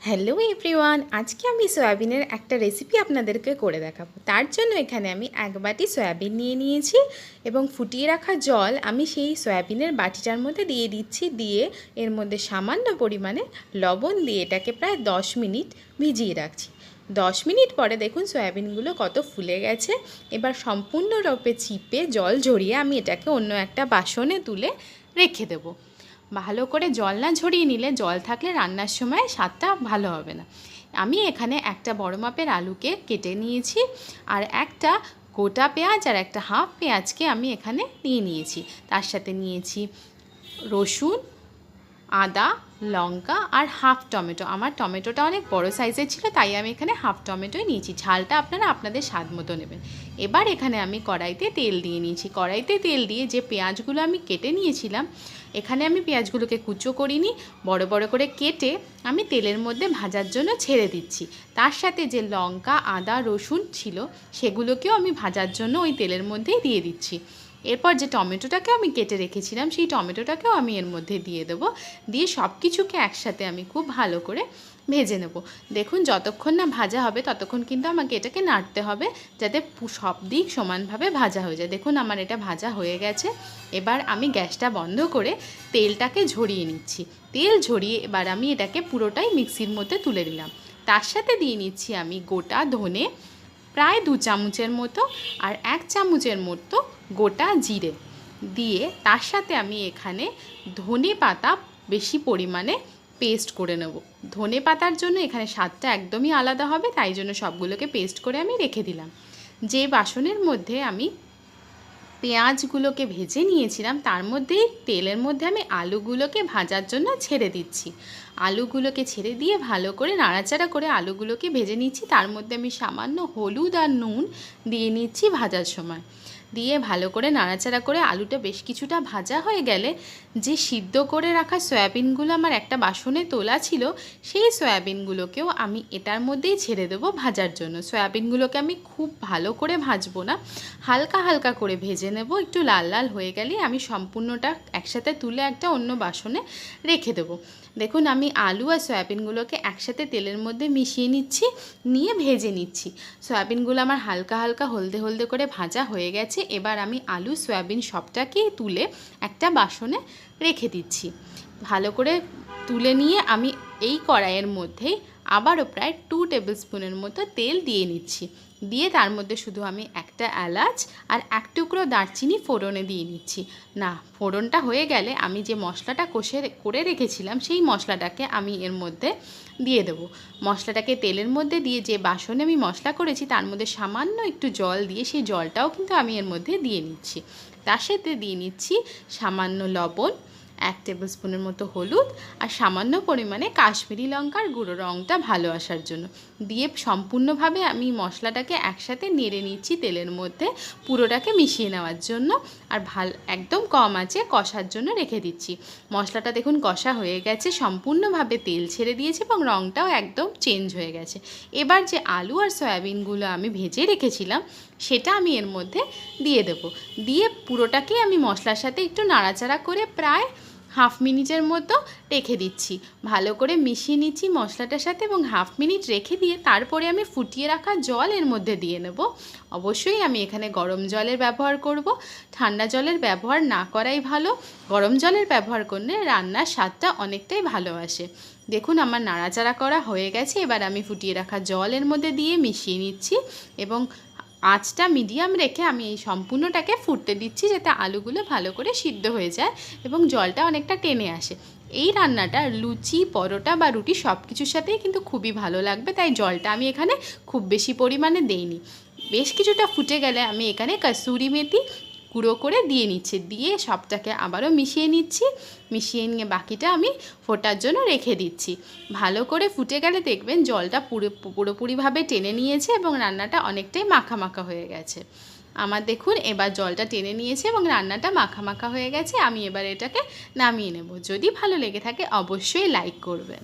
Hello everyone, আজকে আমি সয়াবিনের একটা রেসিপি আপনাদেরকে করে দেখাবো। তার জন্য এখানে আমি এক বাটি সয়াবিন নিয়ে নিয়েছি এবং ফুটিয়ে রাখা জল আমি সেই সয়াবিনের বাটিটার মধ্যে দিয়ে দিচ্ছি। দিয়ে এর মধ্যে সামান্য পরিমাণে লবণ দিয়ে এটাকে প্রায় 10 মিনিট ভিজিয়ে রাখছি। 10 মিনিট পরে দেখুন সয়াবিনগুলো কত ফুলে গেছে। এবার সম্পূর্ণরূপে চিপে জল ঝরিয়ে আমি এটাকে অন্য একটা বাসনে তুলে রেখে দেবো। ভালো করে জল না ঝরিয়ে নিলে জল থাকলে রান্নার সময় স্বাদটা ভালো হবে না। আমি এখানে একটা বড় মাপের আলুকে কেটে নিয়েছি আর একটা গোটা পেঁয়াজ আর একটা হাফ পেঁয়াজকে আমি এখানে নিয়ে নিয়েছি। তার সাথে নিয়েছি রসুন, আদা, লঙ্কা আর হাফ টমেটো। আমার টমেটোটা অনেক বড় সাইজের ছিল, তাই আমি এখানে হাফ টমেটোই নিয়েছি। ঝালটা আপনারা আপনাদের স্বাদ মতো নেবেন। এবার এখানে আমি কড়াইতে তেল দিয়ে নিয়েছি। কড়াইতে তেল দিয়ে যে পেঁয়াজগুলো আমি কেটে নিয়েছিলাম, এখানে আমি পেঁয়াজগুলোকে কুচো করিনি, বড় বড় করে কেটে আমি তেলের মধ্যে ভাজার জন্য ছেড়ে দিচ্ছি। তার সাথে যে লঙ্কা, আদা, রসুন ছিল সেগুলোকেও আমি ভাজার জন্য ওই তেলের মধ্যেই দিয়ে দিচ্ছি। এরপর যে টমেটোটাকেও আমি কেটে রেখেছিলাম সেই টমেটোটাকেও আমি এর মধ্যে দিয়ে দেবো। দিয়ে সব কিছুকে একসাথে আমি খুব ভালো করে ভেজে নেব। দেখুন যতক্ষণ না ভাজা হবে ততক্ষণ কিন্তু আমাকে এটাকে নাড়তে হবে, যাতে সব দিক সমানভাবে ভাজা হয়ে যায়। দেখুন আমার এটা ভাজা হয়ে গেছে। এবার আমি গ্যাসটা বন্ধ করে তেলটাকে ঝরিয়ে নিচ্ছি। তেল ঝরিয়ে এবার আমি এটাকে পুরোটাই মিক্সির মধ্যে তুলে দিলাম। তার সাথে দিয়ে নিচ্ছি আমি গোটা ধনে প্রায় 2 চামচের মতো আর 1 চামচের মতো গোটা জিরে দিয়ে তার সাথে আমি এখানে ধনে পাতা বেশি পরিমাণে পেস্ট করে নেব। ধনে পাতার জন্য এখানে স্বাদটা একদমই আলাদা হবে, তাই জন্য সবগুলোকে পেস্ট করে আমি রেখে দিলাম। যে বাসনের মধ্যে আমি পেঁয়াজগুলোকে ভেজে নিয়েছিলাম তার মধ্যেই তেলের মধ্যে আমি আলুগুলোকে ভাজার জন্য ছেড়ে দিচ্ছি। আলুগুলোকে ছেড়ে দিয়ে ভালো করে নাড়াচাড়া করে আলুগুলোকে ভেজে নিচ্ছি। তার মধ্যে আমি সামান্য হলুদ আর নুন দিয়ে নিচ্ছি ভাজার সময়। দিয়ে ভালো করে নাড়াচাড়া করে আলুটা বেশ কিছুটা ভাজা হয়ে গেলে যে সিদ্ধ করে রাখা সয়াবিনগুলো আমার একটা বাসনে তোলা ছিল, সেই সয়াবিনগুলোকেও আমি এটার মধ্যেই ছেড়ে দেবো ভাজার জন্য। সয়াবিনগুলোকে আমি খুব ভালো করে ভাজবো না, হালকা হালকা করে ভেজে নেব। একটু লাল লাল হয়ে গেলে আমি সম্পূর্ণটা একসাথে তুলে একটা অন্য বাসনে রেখে দেবো। দেখুন আমি আলু আর সয়াবিনগুলোকে একসাথে তেলের মধ্যে মিশিয়ে নিচ্ছি, নিয়ে ভেজে নিচ্ছি। সয়াবিনগুলো আমার হালকা হালকা হলদে হলদে করে ভাজা হয়ে গেছে। এবার আমি আলু সয়াবিন সবটাকেই তুলে একটা বাসনে রেখে দিচ্ছি। ভালো করে তুলে নিয়ে আমি এই কড়াইয়ের মধ্যেই আবারও প্রায় 2 টেবিল স্পুনের মতো তেল দিয়ে নিচ্ছি। দিয়ে তার মধ্যে শুধু আমি একটা এলাচ আর 1 টুকরো দারচিনি ফোড়নে দিয়ে নিচ্ছি। না, ফোড়নটা হয়ে গেলে আমি যে মশলাটা করে রেখেছিলাম সেই মশলাটাকে আমি এর মধ্যে দিয়ে দেবো। মশলাটাকে তেলের মধ্যে দিয়ে যে বাসনে আমি মশলা করেছি তার মধ্যে সামান্য একটু জল দিয়ে সেই জলটাও কিন্তু আমি এর মধ্যে দিয়ে নিচ্ছি। তার সাথে দিয়ে নিচ্ছি সামান্য লবণ, 1 টেবিল স্পুনের মতো হলুদ আর সামান্য পরিমাণে কাশ্মীরি লঙ্কার গুঁড়ো, রঙটা ভালো আসার জন্য। দিয়ে সম্পূর্ণভাবে আমি মশলাটাকে একসাথে নেড়ে নিচ্ছি তেলের মধ্যে, পুরোটাকে মিশিয়ে নেওয়ার জন্য। আর একদম কম আঁচে কষার জন্য রেখে দিচ্ছি। মশলাটা দেখুন কষা হয়ে গেছে, সম্পূর্ণভাবে তেল ছেড়ে দিয়েছে এবং রঙটাও একদম চেঞ্জ হয়ে গেছে। এবার যে আলু আর সয়াবিনগুলো আমি ভেজে রেখেছিলাম সেটা আমি এর মধ্যে দিয়ে দেবো। দিয়ে পুরোটাকে আমি মশলার সাথে একটু নাড়াচাড়া করে প্রায় হাফ মিনিটের মতো রেখে দিচ্ছি। ভালো করে মিশিয়ে নিচ্ছি মশলাটার সাথে এবং হাফ মিনিট রেখে দিয়ে তারপরে আমি ফুটিয়ে রাখা জল এর মধ্যে দিয়ে নেব। অবশ্যই আমি এখানে গরম জলের ব্যবহার করব, ঠান্ডা জলের ব্যবহার না করাই ভালো। গরম জলের ব্যবহার করলে রান্নার স্বাদটা অনেকটাই ভালো আসে। দেখুন আমার নাড়াচাড়া করা হয়ে গেছে। এবার আমি ফুটিয়ে রাখা জল এর মধ্যে দিয়ে মিশিয়ে নিচ্ছি এবং আঁচটা মিডিয়াম রেখে আমি এই সম্পূর্ণটাকে ফুটতে দিচ্ছি, যাতে আলুগুলো ভালো করে সিদ্ধ হয়ে যায় এবং জলটা অনেকটা টেনে আসে। এই রান্নাটা লুচি, পরোটা বা রুটি সব কিছুর সাথেই কিন্তু খুবই ভালো লাগবে, তাই জলটা আমি এখানে খুব বেশি পরিমাণে দেইনি। বেশ কিছুটা ফুটে গেলে আমি এখানে কসুরি মেথি গুঁড়ো করে দিয়ে নিচ্ছি। দিয়ে সবটাকে আবারও মিশিয়ে নিচ্ছি। মিশিয়ে নিয়ে বাকিটা আমি ফোটার জন্য রেখে দিচ্ছি। ভালো করে ফুটে গেলে দেখবেন জলটা পুরোপুরিভাবে টেনে নিয়েছে এবং রান্নাটা অনেকটাই মাখা মাখা হয়ে গেছে। আমার দেখুন এবার জলটা টেনে নিয়েছে এবং রান্নাটা মাখা মাখা হয়ে গেছে। আমি এবার এটাকে নামিয়ে নেব। যদি ভালো লেগে থাকে অবশ্যই লাইক করবেন।